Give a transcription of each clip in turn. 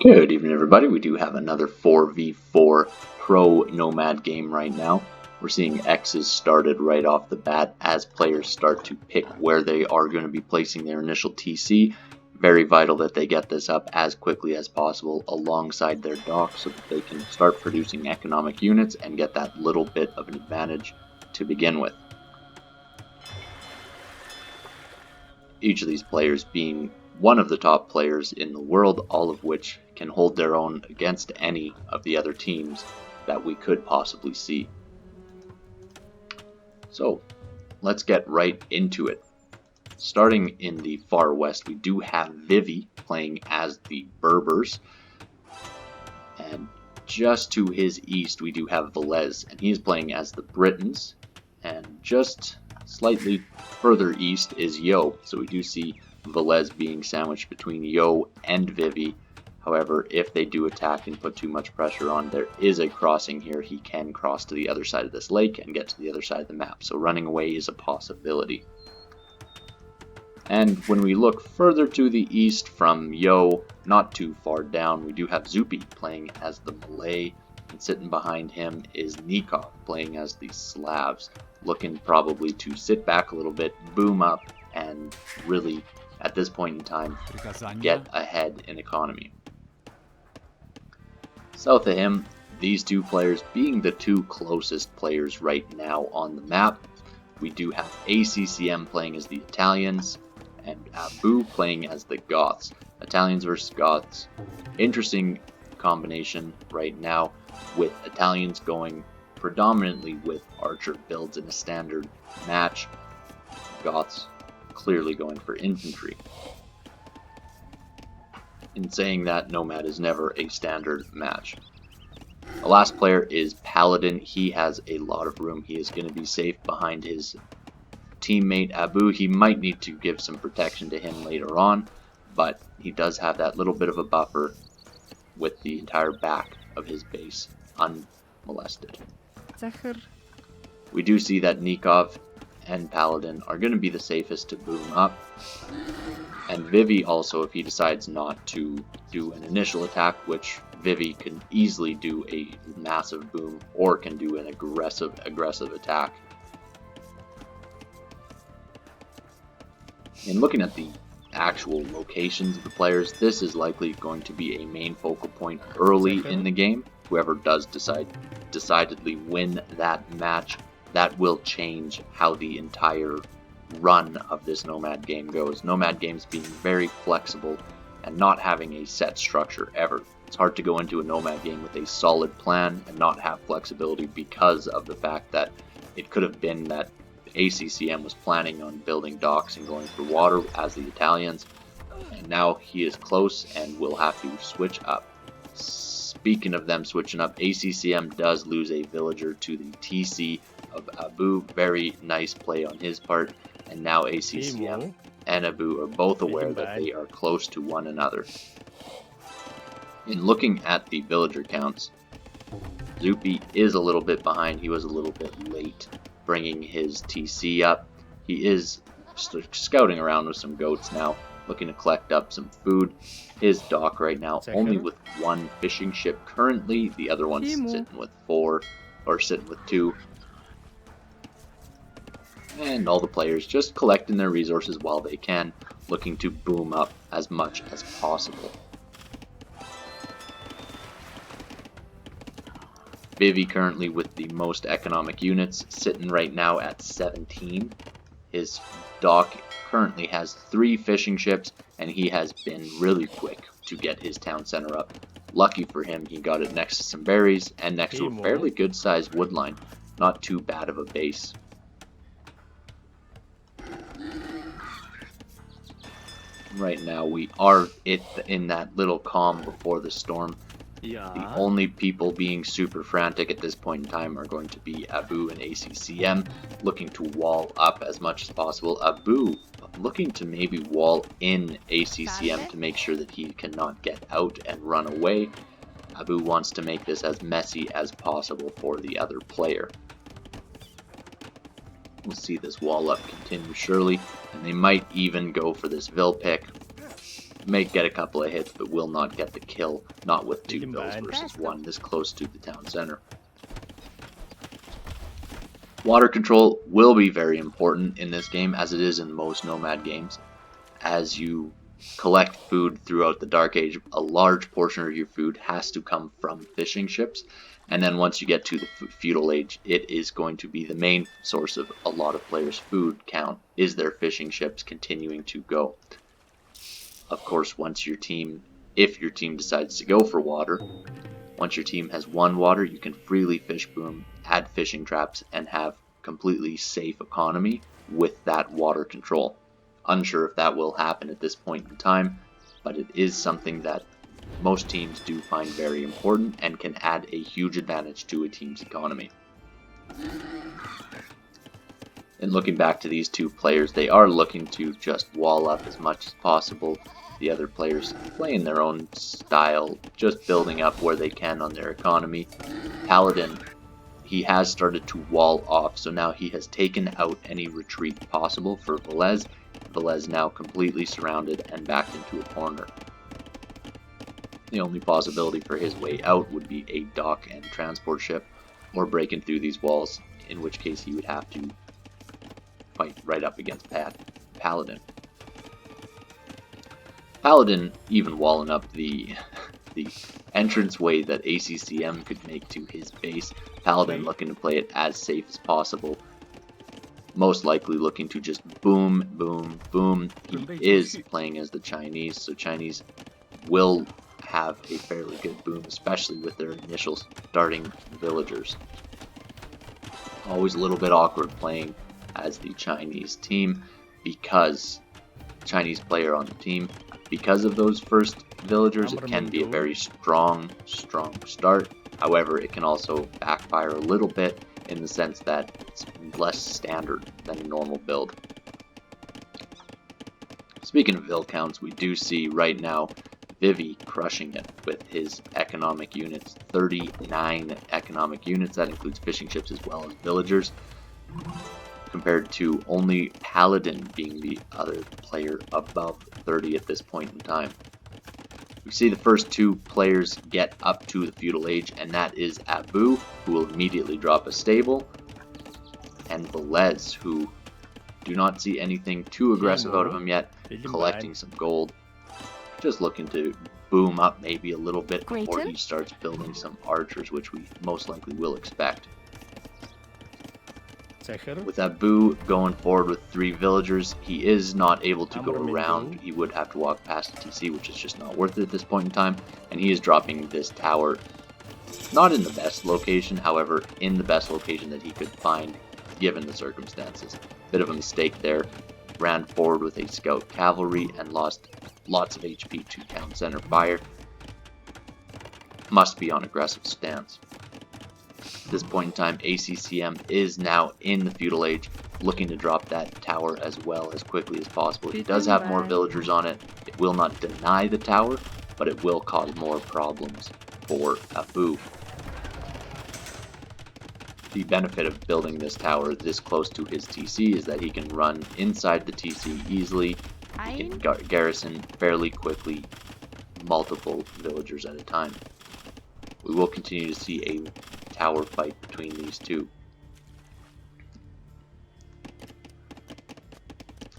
Good evening, everybody. We do have another 4v4 Pro Nomad game right now. We're seeing X's started right off the bat as players start to pick where they are going to be placing their initial TC. Very vital that they get this up as quickly as possible alongside their dock so that they can start producing economic units and get that little bit of an advantage to begin with. Each of these players being one of the top players in the world, all of which can hold their own against any of the other teams that we could possibly see. So let's get right into it. Starting in the far west, we do have Vivi playing as the Berbers, and just to his east we do have Villese, and he is playing as the Britons, and just slightly further east is Yo, so we do see Villese being sandwiched between Yo and Vivi. However, if they do attack and put too much pressure on, there is a crossing here. He can cross to the other side of this lake and get to the other side of the map, so running away is a possibility. And when we look further to the east from Yo, not too far down, we do have Zuppi playing as the Malay, and sitting behind him is Nicov playing as the Slavs, looking probably to sit back a little bit, boom up, and really at this point in time get ahead in economy. South of him, these two players being the two closest players right now on the map, we do have ACCM playing as the Italians and Abu playing as the Goths. Italians versus Goths. Interesting combination right now, with Italians going predominantly with archer builds in a standard match. Goths clearly going for infantry. In saying that, Nomad is never a standard match. The last player is Paladin. He has a lot of room. He is going to be safe behind his teammate Abu. He might need to give some protection to him later on, but he does have that little bit of a buffer with the entire back of his base unmolested. We do see that Nicov and Paladin are going to be the safest to boom up, and Vivi also, if he decides not to do an initial attack, which Vivi can easily do a massive boom or can do an aggressive attack. In looking at the actual locations of the players, this is likely going to be a main focal point early in the game. Whoever does decidedly win that match, that will change how the entire run of this Nomad game goes. Nomad games being very flexible and not having a set structure ever. It's hard to go into a Nomad game with a solid plan and not have flexibility because of the fact that it could have been that ACCM was planning on building docks and going for water as the Italians, and now he is close and will have to switch up. Speaking of them switching up, ACCM does lose a villager to the TC of Abu. Very nice play on his part, and now ACCM and Abu are both aware that they are close to one another. In looking at the villager counts, Zuppi is a little bit behind. He was a little bit late bringing his TC up. He is scouting around with some goats now, looking to collect up some food. His dock right now only with one fishing ship currently. The other one's sitting with 4, or sitting with 2. And all the players just collecting their resources while they can, looking to boom up as much as possible. Vivi currently with the most economic units, sitting right now at 17. His dock currently has 3 fishing ships, and he has been really quick to get his town center up. Lucky for him, he got it next to some berries and next to a fairly good sized wood line. Not too bad of a base. Right now we are in that little calm before the storm. The only people being super frantic at this point in time are going to be Abu and ACCM, looking to wall up as much as possible. Abu looking to maybe wall in ACCM to make sure that he cannot get out and run away. Abu wants to make this as messy as possible for the other player. We'll see this wall up continue surely, and they might even go for this Vill pick. may get a couple of hits, but will not get the kill, not with 2 vills versus 1 this close to the town center. Water control will be very important in this game, as it is in most Nomad games. As you collect food throughout the Dark Age, a large portion of your food has to come from fishing ships, and then once you get to the Feudal Age, it is going to be the main source of a lot of players' food count, is their fishing ships continuing to go. Of course, once your team, if your team decides to go for water, once your team has won water, you can freely fish boom, add fishing traps, and have completely safe economy with that water control. Unsure if that will happen at this point in time, but it is something that most teams do find very important and can add a huge advantage to a team's economy. And looking back to these two players, they are looking to just wall up as much as possible. The other players playing their own style, just building up where they can on their economy. Paladin, he has started to wall off, so now he has taken out any retreat possible for Villese. Villese now completely surrounded and backed into a corner. The only possibility for his way out would be a dock and transport ship, or breaking through these walls, in which case he would have to fight right up against Paladin. Paladin even walling up the entranceway that ACCM could make to his base. Paladin looking to play it as safe as possible. Most likely looking to just boom, boom, boom. He is playing as the Chinese, so Chinese will have a fairly good boom, especially with their initial starting villagers. Always a little bit awkward playing as the Chinese team, because Chinese player on the team, because of those first villagers, it can be a very strong start. However, it can also backfire a little bit in the sense that it's less standard than a normal build. Speaking of vill counts, we do see right now Vivi crushing it with his economic units. 39 economic units, that includes fishing ships as well as villagers, compared to only Paladin being the other player above 30 at this point in time. We see the first two players get up to the Feudal Age, and that is Abu, who will immediately drop a stable, and Villese, who do not see anything too aggressive out of him yet, collecting some gold, just looking to boom up maybe a little bit before he starts building some archers, which we most likely will expect. With Abu going forward with 3 villagers, he is not able to go around. He would have to walk past the TC, which is just not worth it at this point in time. And he is dropping this tower, not in the best location, however, in the best location that he could find given the circumstances. Bit of a mistake there. Ran forward with a scout cavalry and lost lots of HP to town center fire. Must be on aggressive stance. At this point in time, ACCM is now in the Feudal Age, looking to drop that tower as well as quickly as possible. It does have more villagers on it. It will not deny the tower, but it will cause more problems for Abu. The benefit of building this tower this close to his TC is that he can run inside the TC easily. He can garrison fairly quickly multiple villagers at a time. We will continue to see a tower fight between these two.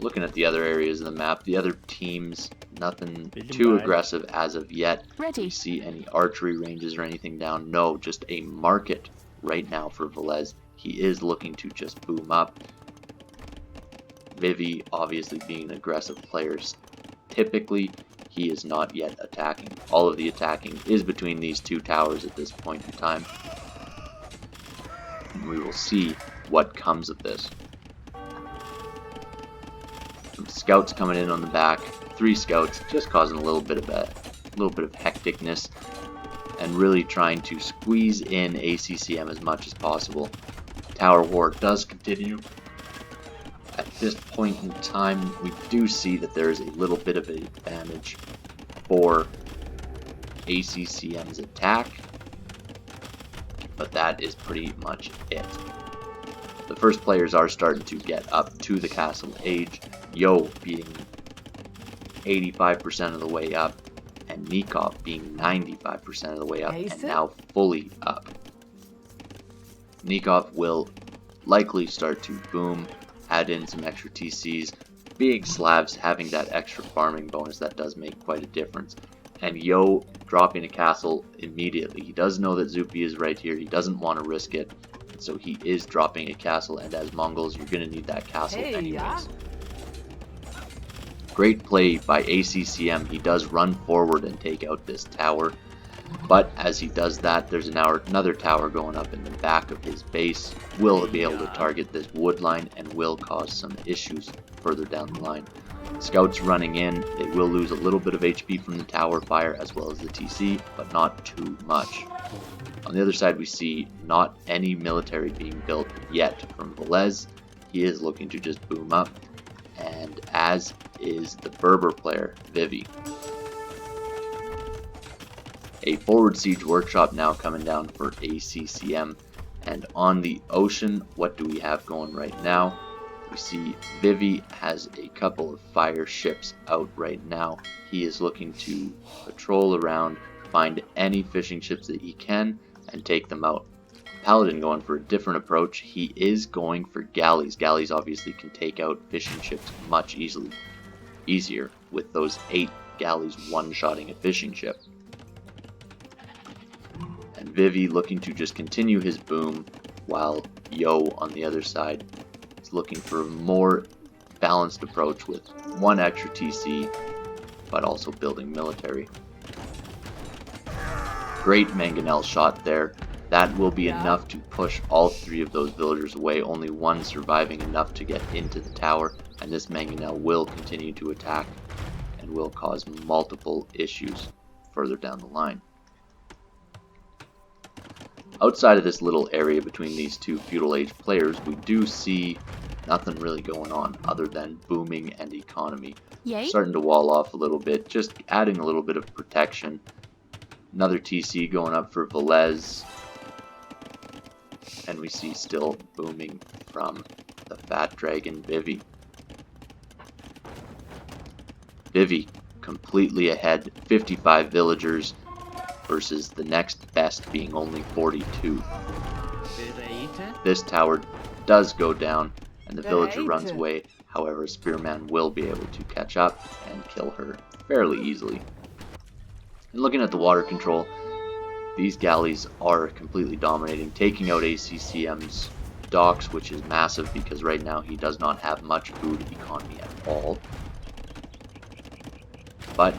Looking at the other areas of the map, the other teams, nothing too aggressive as of yet. Do you see any archery ranges or anything down? No, just a market right now for Villese. He is looking to just boom up. Vivi, obviously being an aggressive player, typically he is not yet attacking. All of the attacking is between these two towers at this point in time. And we will see what comes of this. Some scouts coming in on the back. 3 scouts, just causing a little bit of hecticness, and really trying to squeeze in ACCM as much as possible. Tower war does continue. At this point in time, we do see that there is a little bit of an advantage for ACCM's attack, but that is pretty much it. The first players are starting to get up to the castle age. Yo being 85% of the way up, and Nicov being 95% of the way up and now fully up. Nicov will likely start to boom, add in some extra TCs. Big slabs having that extra farming bonus, that does make quite a difference. And Yo dropping a castle immediately. He does know that Zuppi is right here. He doesn't want to risk it. So he is dropping a castle, and as Mongols, you're going to need that castle anyways. Great play by ACCM. He does run forward and take out this tower. But as he does that, there's another tower going up in the back of his base. Will be able to target this wood line and will cause some issues further down the line. Scouts running in, they will lose a little bit of HP from the tower fire as well as the TC, but not too much. On the other side, we see not any military being built yet from Villese. He is looking to just boom up, and as is the Berber player, Vivi. A forward siege workshop now coming down for ACCM. And on the ocean, what do we have going right now? We see Vivi has a couple of fire ships out right now. He is looking to patrol around, find any fishing ships that he can, and take them out. Paladin going for a different approach. He is going for galleys. Galleys obviously can take out fishing ships much easier with those 8 galleys one-shotting a fishing ship. And Vivi looking to just continue his boom, while Yo on the other side is looking for a more balanced approach with 1 extra TC, but also building military. Great mangonel shot there. That will be enough to push all 3 of those villagers away, only 1 surviving enough to get into the tower, and this mangonel will continue to attack and will cause multiple issues further down the line. Outside of this little area between these 2 feudal age players, we do see nothing really going on other than booming and economy. Yay. Starting to wall off a little bit, just adding a little bit of protection. Another TC going up for Villese. And we see still booming from the fat dragon Vivi. Vivi completely ahead, 55 villagers versus the next best being only 42. This tower does go down and the villager runs away. However, Spearman will be able to catch up and kill her fairly easily. And looking at the water control, these galleys are completely dominating, taking out ACCM's docks, which is massive because right now he does not have much food economy at all. But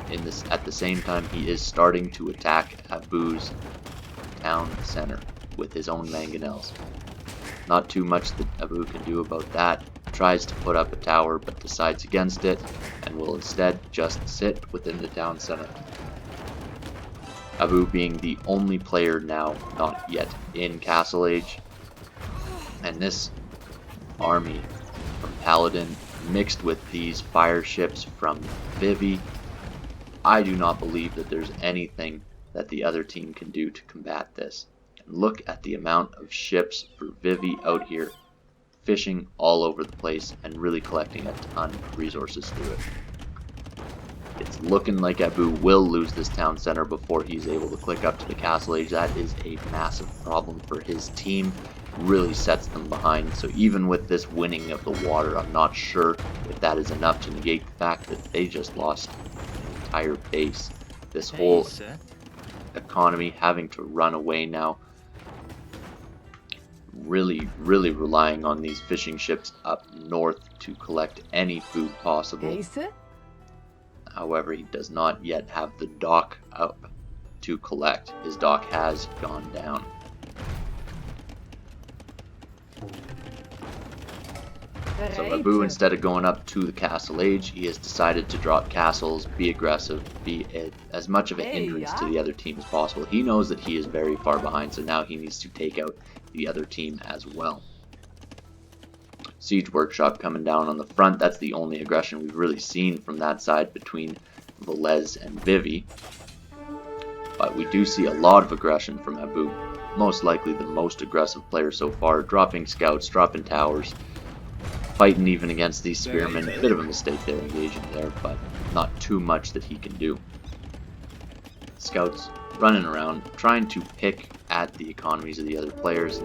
at the same time, he is starting to attack Abu's town center with his own mangonels. Not too much that Abu can do about that. Tries to put up a tower but decides against it and will instead just sit within the town center. Abu being the only player now not yet in Castle Age. And this army from Paladin mixed with these fire ships from Vivi, I do not believe that there's anything that the other team can do to combat this. And look at the amount of ships for Vivi out here, fishing all over the place and really collecting a ton of resources through it. It's looking like Abu will lose this town center before he's able to click up to the Castle Age. That is a massive problem for his team. Really sets them behind. So even with this winning of the water, I'm not sure if that is enough to negate the fact that they just lost an entire base. This whole economy having to run away now. Really relying on these fishing ships up north to collect any food possible. However, he does not yet have the dock up to collect. His dock has gone down. So Abu, instead of going up to the Castle Age, he has decided to drop castles, be aggressive, be as much of a hindrance to the other team as possible. He knows that he is very far behind, so now he needs to take out the other team as well. Siege Workshop coming down on the front. That's the only aggression we've really seen from that side between Villese and Vivi. But we do see a lot of aggression from Abu. Most likely the most aggressive player so far. Dropping scouts, dropping towers. Fighting even against these spearmen. A bit of a mistake there, engaging there, but not too much that he can do. Scouts running around, trying to pick at the economies of the other players,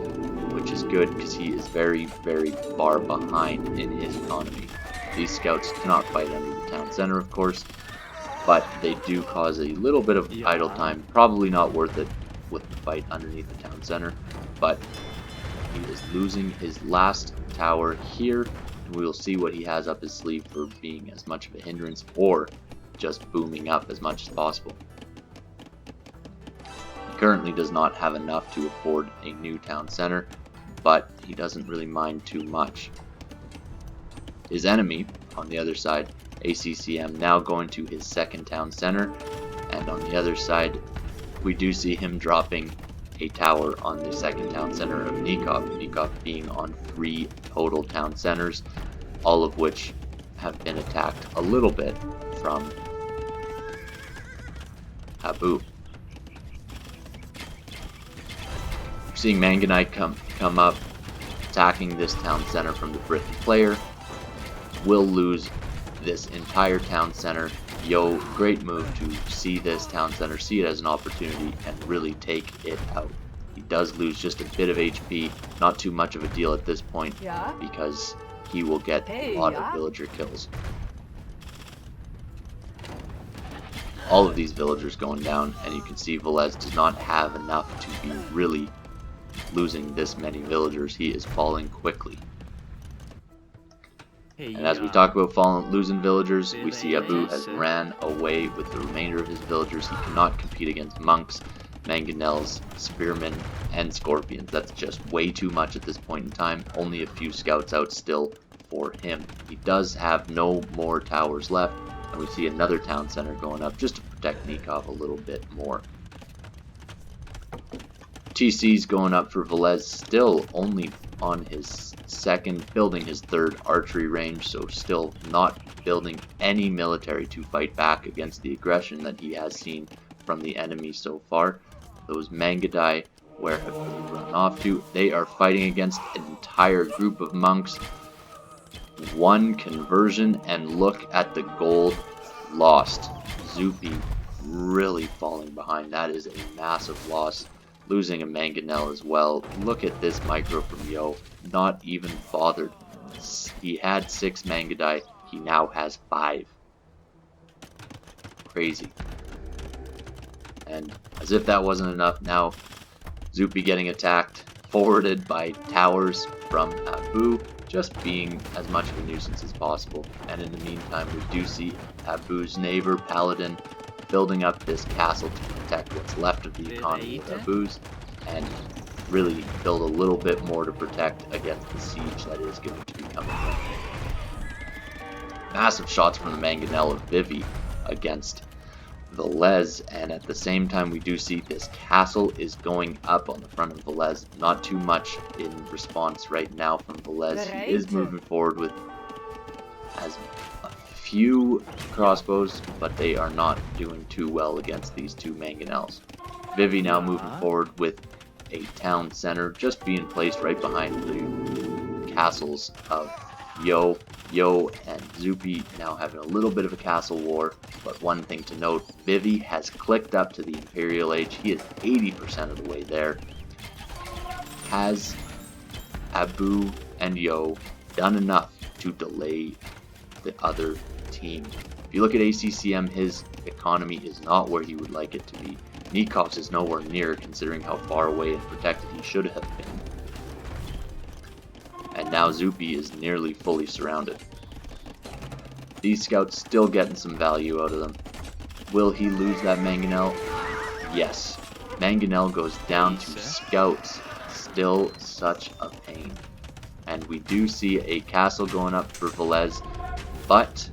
which is good because he is very, very far behind in his economy. These scouts cannot fight under the town center, of course, but they do cause a little bit of idle time. Probably not worth it with the fight underneath the town center, but he is losing his last tower here, and we will see what he has up his sleeve for being as much of a hindrance or just booming up as much as possible. He currently does not have enough to afford a new town center, but he doesn't really mind too much. His enemy, on the other side, ACCM, now going to his second town center, and on the other side, we do see him dropping a tower on the second town center of Nicov, Nicov being on 3 total town centers, all of which have been attacked a little bit from Abu. We're seeing Mangonite come up, attacking this town center from the Briton player. Will lose this entire town center. Yo, great move to see this town center, see it as an opportunity, and really take it out. He does lose just a bit of HP, not too much of a deal at this point, because he will get a lot of villager kills. All of these villagers going down, and you can see Villese does not have enough to be really losing this many villagers. He is falling quickly. And as we talk about losing villagers, we see Abu has ran away with the remainder of his villagers. He cannot compete against monks, mangonels, spearmen, and scorpions. That's just way too much at this point in time. Only a few scouts out still for him. He does have no more towers left, and we see another town center going up just to protect Nicov a little bit more. TC's going up for Villese, still only on his second, building his third archery range, so still not building any military to fight back against the aggression that he has seen from the enemy so far. Those Mangadai, where have they run off to? They are fighting against an entire group of monks. 1 conversion, and look at the gold lost. Zuppi really falling behind. That is a massive loss. Losing a mangonel as well. Look at this micro from Yo. Not even bothered. He had 6 Mangadai. He now has 5. Crazy. And as if that wasn't enough, now Zuppi getting attacked, forwarded by towers from Abu, just being as much of a nuisance as possible. And in the meantime, we do see Abu's neighbor, Paladin, building up this castle to protect what's left of the economy of Abu's, and really build a little bit more to protect against the siege that is going to be coming in. Massive shots from the mangonel of Vivi against Villese, and at the same time we do see this castle is going up on the front of Villese. Not too much in response right now from Villese. He is moving forward with as few crossbows, but they are not doing too well against these 2 mangonels. Vivi now moving forward with a town center, just being placed right behind the castles of Yo, and Zuppi now having a little bit of a castle war. But one thing to note, Vivi has clicked up to the Imperial Age. He is 80% of the way there. Has Abu and Yo done enough to delay the other team? If you look at ACCM, his economy is not where he would like it to be. Nikov's is nowhere near, considering how far away and protected he should have been. And now Zuppi is nearly fully surrounded. These scouts still getting some value out of them. Will he lose that mangonel? Yes. Mangonel goes down to scouts. Still such a pain. And we do see a castle going up for Villese, but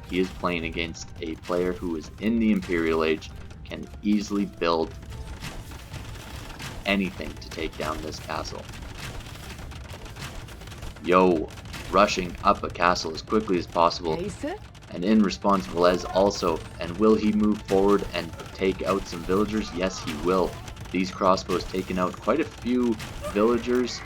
he is playing against a player who is in the Imperial Age, can easily build anything to take down this castle. Yo, rushing up a castle as quickly as possible, and in response Villese also. And will he move forward and take out some villagers? Yes, he will. These crossbows taking out quite a few villagers,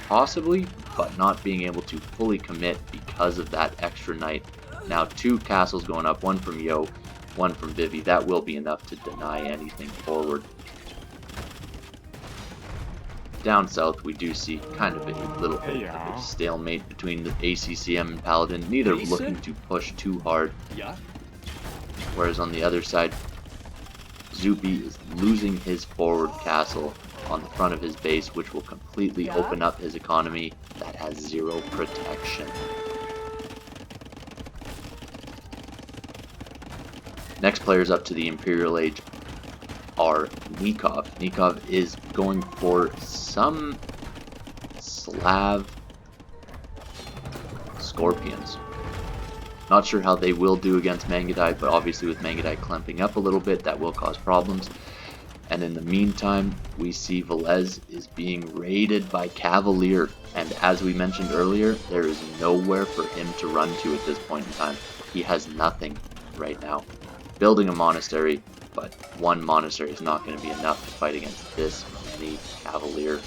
possibly, but not being able to fully commit because of that extra knight Now 2 castles going up, one from Yo, one from Vivi. That will be enough to deny anything forward. Down south, we do see kind of a little bit of a stalemate between the ACCM and Paladin, neither looking to push too hard. Whereas on the other side, Zuppi is losing his forward castle on the front of his base, which will completely open up his economy that has 0 protection. Next players up to the Imperial Age are Nicov. Nicov is going for some Slav Scorpions. Not sure how they will do against Mangudai, but obviously with Mangudai clamping up a little bit, that will cause problems. And in the meantime, we see Villese is being raided by Cavalier, and as we mentioned earlier, there is nowhere for him to run to at this point in time. He has nothing right now. Building a monastery, but one monastery is not going to be enough to fight against this many Cavalier.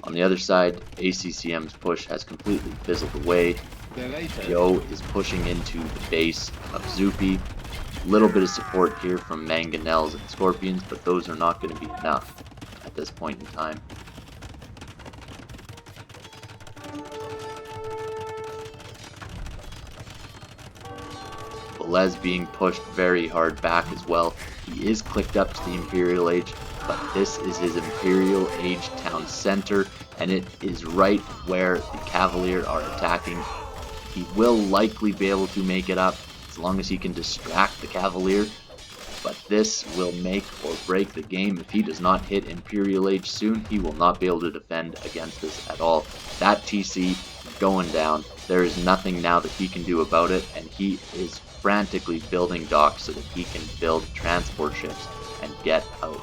On the other side, ACCM's push has completely fizzled away. Yo is pushing into the base of Zuppi. A little bit of support here from Mangonels and Scorpions, but those are not going to be enough at this point in time. Villese being pushed very hard back as well. He is clicked up to the Imperial Age, but this is his Imperial Age town center, and it is right where the Cavalier are attacking. He will likely be able to make it up as long as he can distract the Cavalier, but this will make or break the game. If he does not hit Imperial Age soon, he will not be able to defend against this at all. That TC going down. There is nothing now that he can do about it, and he is frantically building docks so that he can build transport ships and get out.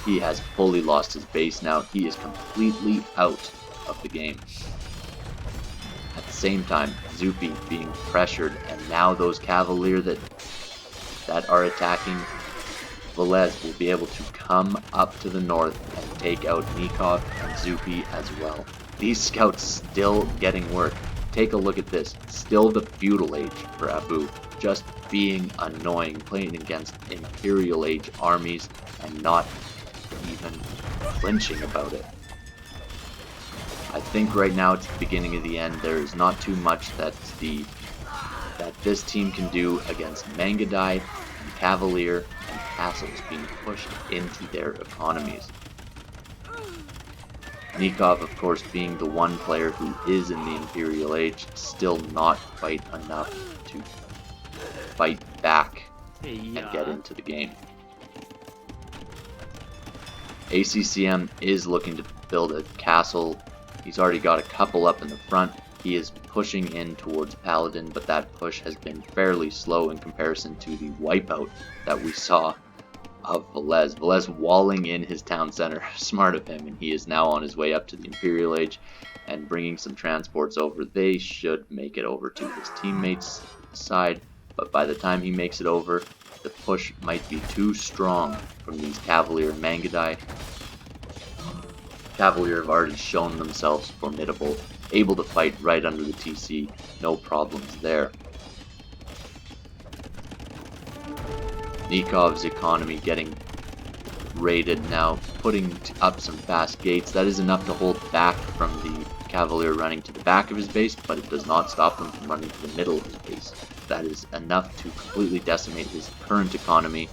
He has fully lost his base now. He is completely out of the game. At the same time, Zuppi being pressured, and now those Cavalier that are attacking Villese will be able to come up to the north and take out Nicov and Zuppi as well. These scouts still getting work. Take a look at this. Still the feudal age for Abu. Just being annoying, playing against Imperial Age armies and not even flinching about it. I think right now it's the beginning of the end. There is not too much that this team can do against Mangudai and Cavalier and castles being pushed into their economies. Nicov, of course, being the one player who is in the Imperial Age, still not quite enough to fight back and get into the game. ACCM is looking to build a castle. He's already got a couple up in the front. He is pushing in towards Paladin, but that push has been fairly slow in comparison to the wipeout that we saw of Villese. Villese walling in his town center. Smart of him, and he is now on his way up to the Imperial Age and bringing some transports over. They should make it over to his teammates' side, but by the time he makes it over, the push might be too strong from these Cavalier and Mangudai. Cavalier have already shown themselves formidable, able to fight right under the TC, no problems there. Nikov's economy getting raided now, putting up some fast gates. That is enough to hold back from the Cavalier running to the back of his base, but it does not stop them from running to the middle of his base. That is enough to completely decimate his current economy.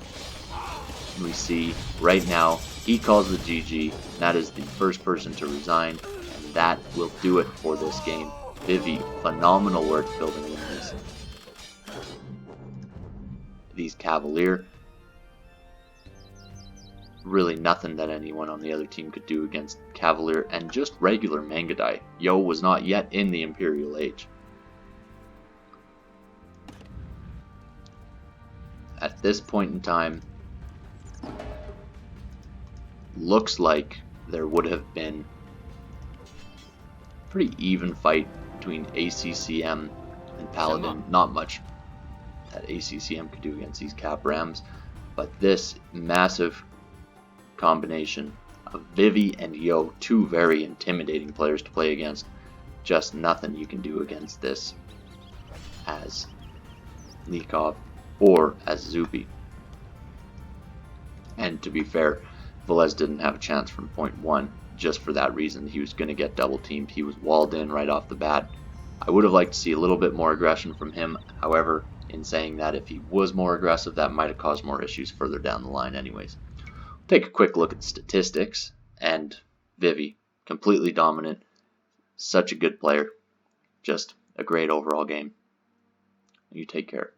We see right now, he calls the GG. That is the first person to resign, and that will do it for this game. Vivi, phenomenal work building these Cavalier. Really nothing that anyone on the other team could do against Cavalier and just regular Mangudai. Yo was not yet in the Imperial Age. At this point in time, looks like there would have been a pretty even fight between ACCM and Paladin. Not much that ACCM could do against these Cap Rams, but this massive combination of Vivi and Yo, two very intimidating players to play against, just nothing you can do against this as Nicov or as Zuppi. And to be fair, Villese didn't have a chance from point 1 just for that reason. He was going to get double teamed. He was walled in right off the bat. I would have liked to see a little bit more aggression from him. However, in saying that, if he was more aggressive, that might have caused more issues further down the line anyways. Take a quick look at the statistics, and Vivi, completely dominant, such a good player, just a great overall game. You take care.